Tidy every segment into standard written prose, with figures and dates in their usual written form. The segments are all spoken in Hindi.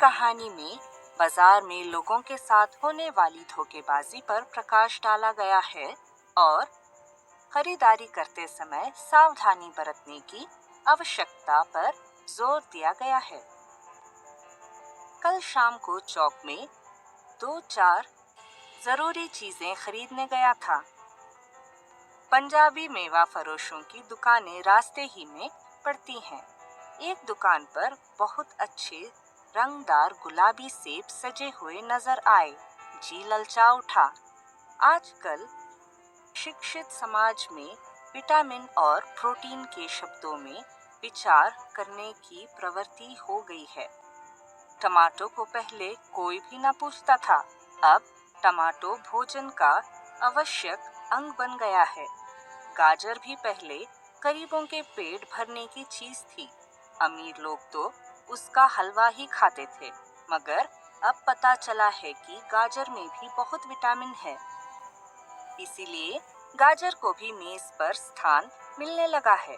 कहानी में बाजार में लोगों के साथ होने वाली धोखेबाजी पर प्रकाश डाला गया है और खरीदारी करते समय सावधानी बरतने की आवश्यकता पर जोर दिया गया है। कल शाम को चौक में 2-4 जरूरी चीजें खरीदने गया था। पंजाबी मेवा फरोशों की दुकानें रास्ते ही में पड़ती हैं। एक दुकान पर बहुत अच्छे रंगदार गुलाबी सेब सजे हुए नजर आए। जी ललचा उठा। आजकल शिक्षित समाज में विटामिन और प्रोटीन के शब्दों में विचार करने की प्रवृत्ति हो गई है। टमाटो को पहले कोई भी न पूछता था, अब टमाटो भोजन का आवश्यक अंग बन गया है। गाजर भी पहले गरीबों के पेट भरने की चीज थी। अमीर लोग तो उसका हलवा ही खाते थे, मगर अब पता चला है कि गाजर में भी बहुत विटामिन है। इसीलिए गाजर को भी मेज पर स्थान मिलने लगा है।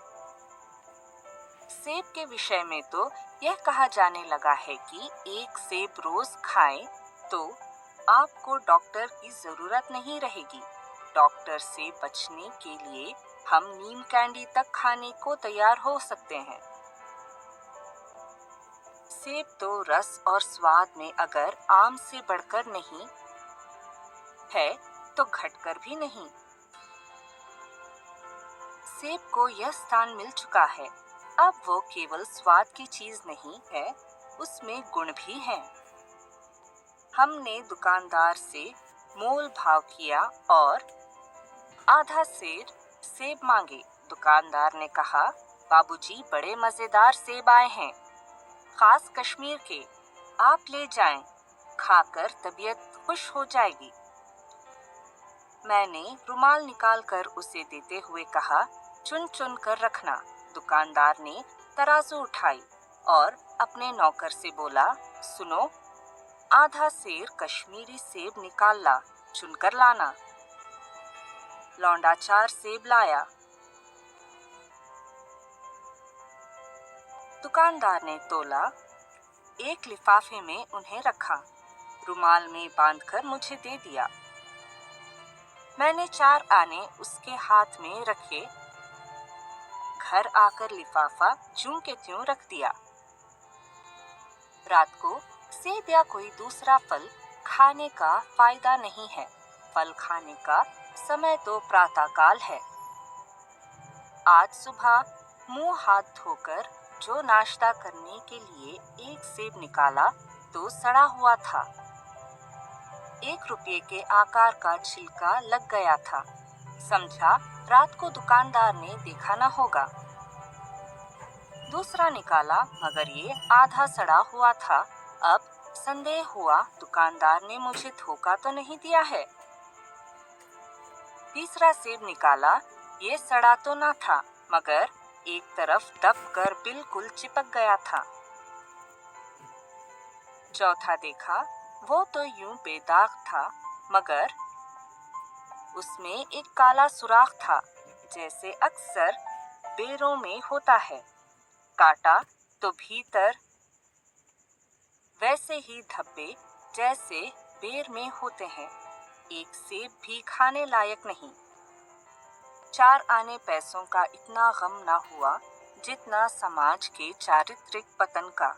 सेब के विषय में तो यह कहा जाने लगा है कि एक सेब रोज खाएं तो आपको डॉक्टर की जरूरत नहीं रहेगी। डॉक्टर से बचने के लिए हम नीम कैंडी तक खाने को तैयार हो सकते हैं। सेब तो रस और स्वाद में अगर आम से बढ़कर नहीं है तो घटकर भी नहीं। सेब को यह स्थान मिल चुका है। अब वो केवल स्वाद की चीज नहीं है, उसमें गुण भी हैं। हमने दुकानदार से मोल भाव किया और आधा सेर सेब मांगे। दुकानदार ने कहा, बाबूजी बड़े मजेदार सेब आए हैं, खास कश्मीर के, आप ले जाएं, खाकर तबीयत खुश हो जाएगी। मैंने रुमाल निकालकर उसे देते हुए कहा, चुन चुन कर रखना। दुकानदार ने तराजू उठाई और अपने नौकर से बोला, सुनो, आधा सेर कश्मीरी सेब निकाल ला, चुनकर लाना। लौंडा 4 सेब लाया। दुकानदार ने तोला, एक लिफाफे में उन्हें रखा, रुमाल में बांधकर मुझे दे दिया। मैंने 4 आने उसके हाथ में रखे। घर आकर लिफाफा ज्यों के त्यों रख दिया। रात को सेब या कोई दूसरा फल खाने का फायदा नहीं है। फल खाने का समय तो प्रातःकाल है। आज सुबह मुंह हाथ धोकर जो नाश्ता करने के लिए एक सेब निकाला तो सड़ा हुआ था। 1 रुपये के आकार का छिलका लग गया था। समझा रात को दुकानदार ने देखा न होगा। दूसरा निकाला, मगर ये आधा सड़ा हुआ था। अब संदेह हुआ, दुकानदार ने मुझे धोखा तो नहीं दिया है। तीसरा सेब निकाला, ये सड़ा तो न था, मगर एक तरफ दबकर बिल्कुल चिपक गया था। चौथा देखा, वो तो यूं बेदाग था, मगर उसमें एक काला सुराख था, जैसे अक्सर बेरों में होता है। काटा तो भीतर वैसे ही धब्बे जैसे बेर में होते हैं। एक सेब भी खाने लायक नहीं। 4 आने पैसों का इतना गम ना हुआ जितना समाज के चारित्रिक पतन का।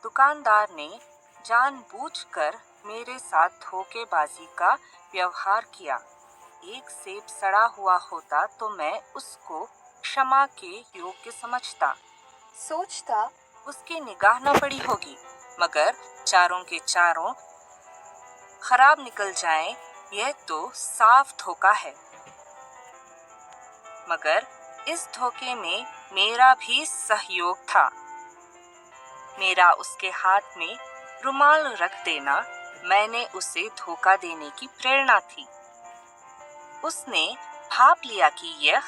दुकानदार ने जानबूझकर मेरे साथ धोखेबाजी का व्यवहार किया। एक सेब सड़ा हुआ होता तो मैं उसको क्षमा के योग्य समझता। सोचता उसकी निगाह न पड़ी होगी, मगर चारों के चारों खराब निकल जाएं, यह तो साफ धोखा है। मगर इस धोखे में मेरा भी सहयोग था। मेरा उसके हाथ में रुमाल रख देना मैंने उसे धोखा देने की प्रेरणा थी। उसने भाप लिया कि यह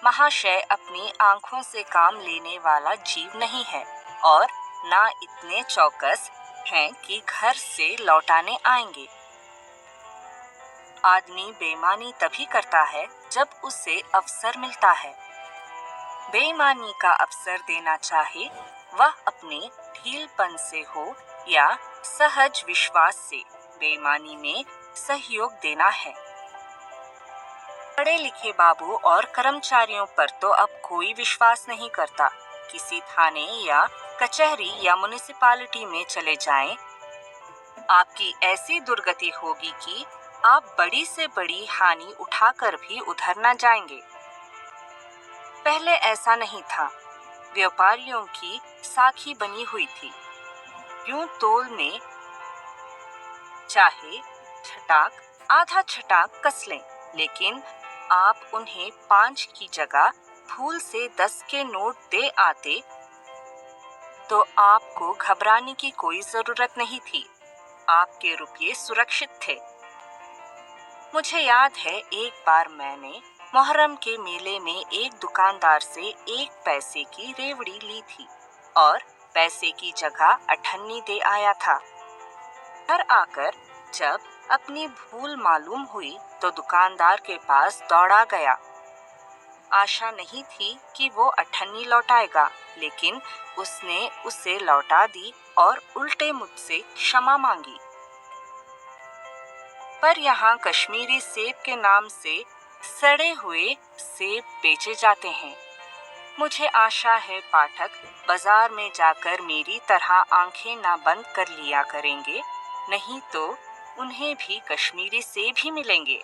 महाशय अपनी आंखों से काम लेने वाला जीव नहीं है और ना इतने चौकस हैं कि घर से लौटाने आएंगे। आदमी बेईमानी तभी करता है जब उसे अवसर मिलता है। बेईमानी का अवसर देना चाहे वह अपने ढीलपन से हो या सहज विश्वास से, बेईमानी में सहयोग देना है। पढ़े लिखे बाबू और कर्मचारियों पर तो अब कोई विश्वास नहीं करता। किसी थाने या कचहरी या म्युनिसिपैलिटी में चले जाएं, आपकी ऐसी दुर्गति होगी कि आप बड़ी से बड़ी हानि उठाकर भी उधर न जाएंगे। पहले ऐसा नहीं था। व्यापारियों की साखी बनी हुई थी। यूं तोल में चाहे छटाक आधा छटाक कस लें, लेकिन आप उन्हें 5 की जगह भूल से 10 के नोट दे आते तो आपको घबराने की कोई जरूरत नहीं थी। आपके रुपये सुरक्षित थे। मुझे याद है, एक बार मैंने मोहर्रम के मेले में एक दुकानदार से 1 पैसे की रेवड़ी ली थी और पैसे की जगह अठन्नी दे आया था। घर आकर जब अपनी भूल मालूम हुई तो दुकानदार के पास दौड़ा गया। आशा नहीं थी कि वो अठन्नी लौटाएगा, लेकिन उसने उसे लौटा दी और उल्टे मुझसे क्षमा मांगी। पर यहाँ कश्मीरी सेब के नाम से सड़े हुए सेब बेचे जाते हैं। मुझे आशा है पाठक बाजार में जाकर मेरी तरह आंखें ना बंद कर लिया करेंगे, नहीं तो उन्हें भी कश्मीरी सेब ही मिलेंगे।